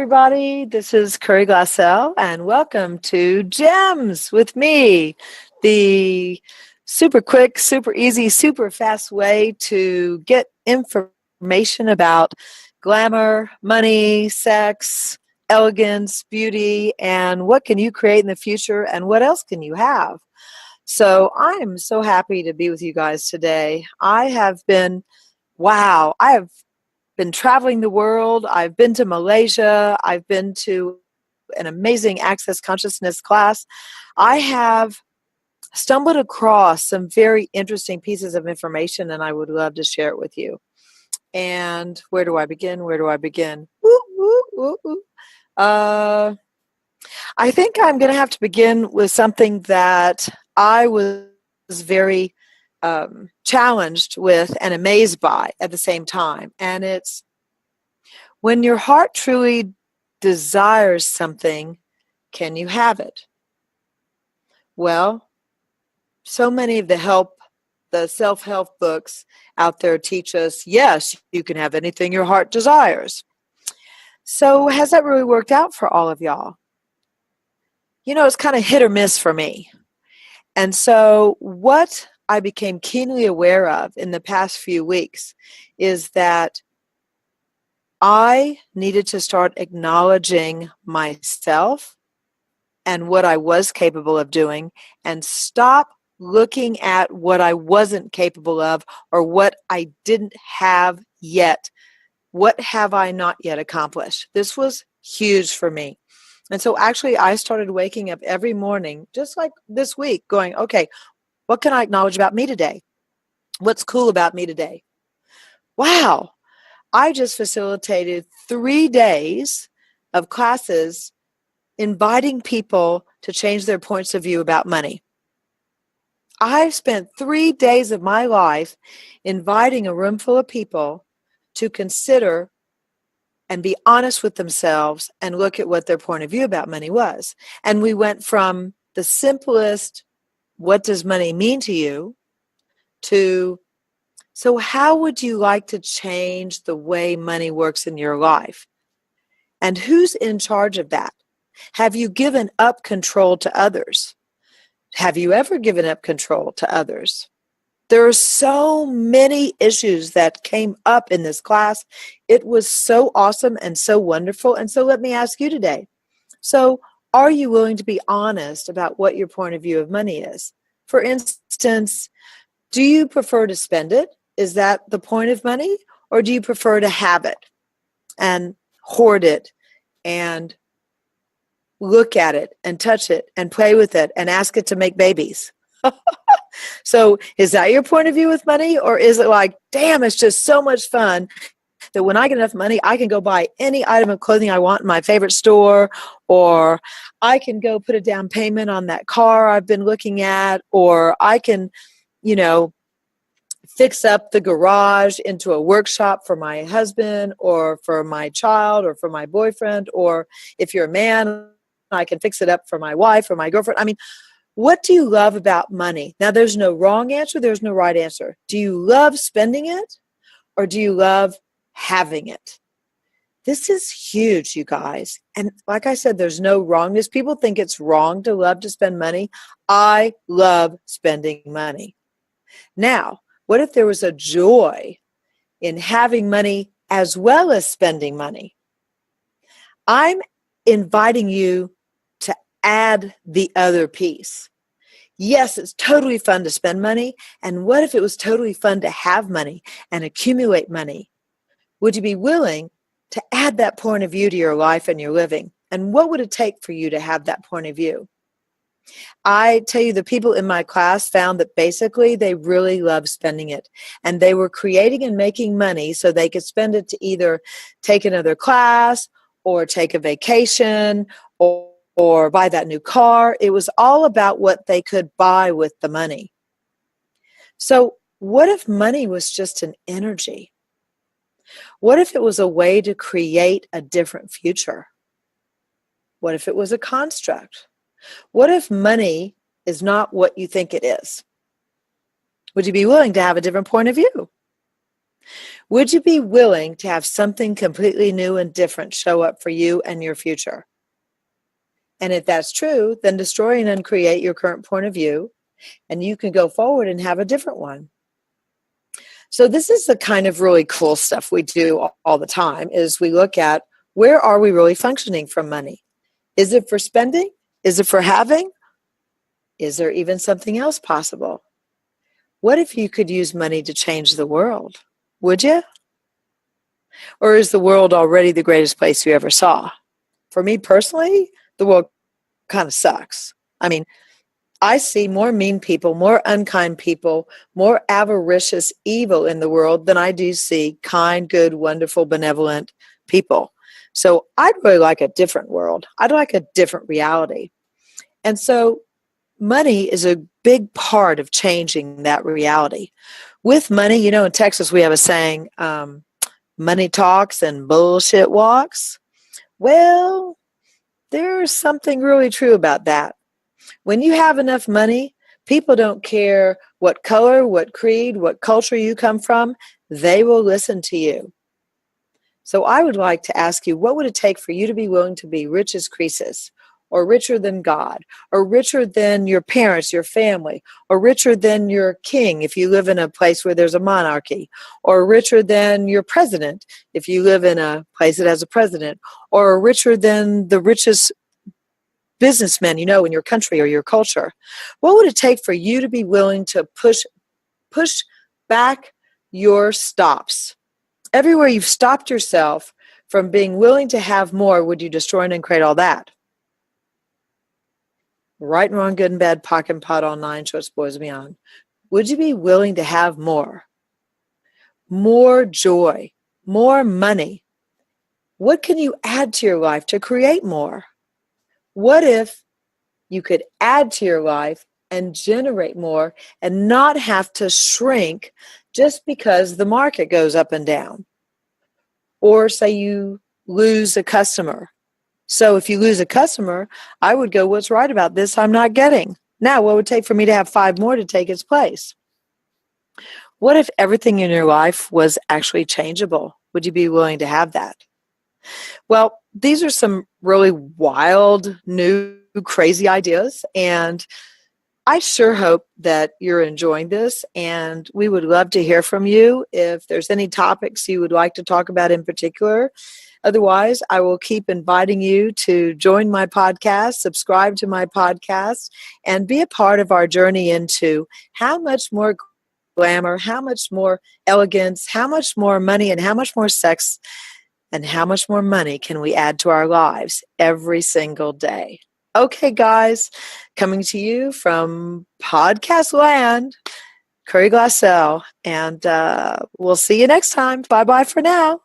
everybody. This is Curry Glassell, and welcome to Gems with me, the super quick, super easy, super fast way to get information about glamour, money, sex, elegance, beauty, and what can you create in the future, and what else can you have. So I'm so happy to be with you guys today. I have been traveling the world. I've been to Malaysia. I've been to an amazing Access Consciousness class. I have stumbled across some very interesting pieces of information, and I would love to share it with you. And where do I begin? Where do I begin? Woo, woo, woo, woo. I think I'm going to have to begin with something that I was very challenged with and amazed by at the same time. And it's when your heart truly desires something, can you have it? Well, so many of the self-help books out there teach us, yes, you can have anything your heart desires. So has that really worked out for all of y'all? You know, it's kind of hit or miss for me. And so what I became keenly aware of in the past few weeks is that I needed to start acknowledging myself and what I was capable of doing and stop looking at what I wasn't capable of or what I didn't have yet. What have I not yet accomplished? This was huge for me. And so actually I started waking up every morning, just like this week, going, okay, what can I acknowledge about me today? What's cool about me today? Wow, I just facilitated 3 days of classes inviting people to change their points of view about money. I've spent 3 days of my life inviting a room full of people to consider and be honest with themselves and look at what their point of view about money was. And we went from the simplest, what does money mean to you, to, so how would you like to change the way money works in your life? And who's in charge of that? Have you given up control to others? Have you ever given up control to others? There are so many issues that came up in this class. It was so awesome and so wonderful. And so let me ask you today. So are you willing to be honest about what your point of view of money is? For instance, do you prefer to spend it? Is that the point of money? Or do you prefer to have it and hoard it and look at it and touch it and play with it and ask it to make babies? So is that your point of view with money? Or is it like, damn, it's just so much fun that when I get enough money, I can go buy any item of clothing I want in my favorite store, or I can go put a down payment on that car I've been looking at, or I can, fix up the garage into a workshop for my husband or for my child or for my boyfriend, or if you're a man, I can fix it up for my wife or my girlfriend. I mean, what do you love about money? Now, there's no wrong answer. There's no right answer. Do you love spending it or do you love having it? This is huge, you guys. And like I said, there's no wrongness. People think it's wrong to love to spend money. I love spending money. Now, what if there was a joy in having money as well as spending money? I'm inviting you to add the other piece. Yes, it's totally fun to spend money. And what if it was totally fun to have money and accumulate money? Would you be willing to add that point of view to your life and your living? And what would it take for you to have that point of view? I tell you, the people in my class found that basically they really love spending it. And they were creating and making money so they could spend it to either take another class or take a vacation or buy that new car. It was all about what they could buy with the money. So what if money was just an energy? What if it was a way to create a different future? What if it was a construct? What if money is not what you think it is? Would you be willing to have a different point of view? Would you be willing to have something completely new and different show up for you and your future? And if that's true, then destroy and uncreate your current point of view, and you can go forward and have a different one. So this is the kind of really cool stuff we do all the time is we look at where are we really functioning from money? Is it for spending? Is it for having? Is there even something else possible? What if you could use money to change the world? Would you? Or is the world already the greatest place you ever saw? For me personally, the world kind of sucks. I mean, I see more mean people, more unkind people, more avaricious evil in the world than I do see kind, good, wonderful, benevolent people. So I'd really like a different world. I'd like a different reality. And so money is a big part of changing that reality. With money, you know, in Texas, we have a saying, money talks and bullshit walks. Well, there's something really true about that. When you have enough money, people don't care what color, what creed, what culture you come from. They will listen to you. So I would like to ask you, what would it take for you to be willing to be rich as Croesus, or richer than God, or richer than your parents, your family, or richer than your king if you live in a place where there's a monarchy, or richer than your president if you live in a place that has a president, or richer than the richest businessmen you know in your country or your culture? What would it take for you to be willing to push back your stops? Everywhere you've stopped yourself from being willing to have more, would you destroy and create all that? Right and wrong, good and bad, POC and pot, all nine shorts, boys beyond. Would you be willing to have more? More joy, more money? What can you add to your life to create more? What if you could add to your life and generate more and not have to shrink just because the market goes up and down? Or say you lose a customer. So if you lose a customer, I would go, what's right about this I'm not getting? Now, what would it take for me to have 5 more to take its place? What if everything in your life was actually changeable? Would you be willing to have that? Well, these are some really wild, new, crazy ideas, and I sure hope that you're enjoying this, and we would love to hear from you if there's any topics you would like to talk about in particular. Otherwise, I will keep inviting you to join my podcast, subscribe to my podcast, and be a part of our journey into how much more glamour, how much more elegance, how much more money, and how much more sex, and how much more money can we add to our lives every single day. Okay, guys, coming to you from podcast land, Curry Glassell, and we'll see you next time. Bye-bye for now.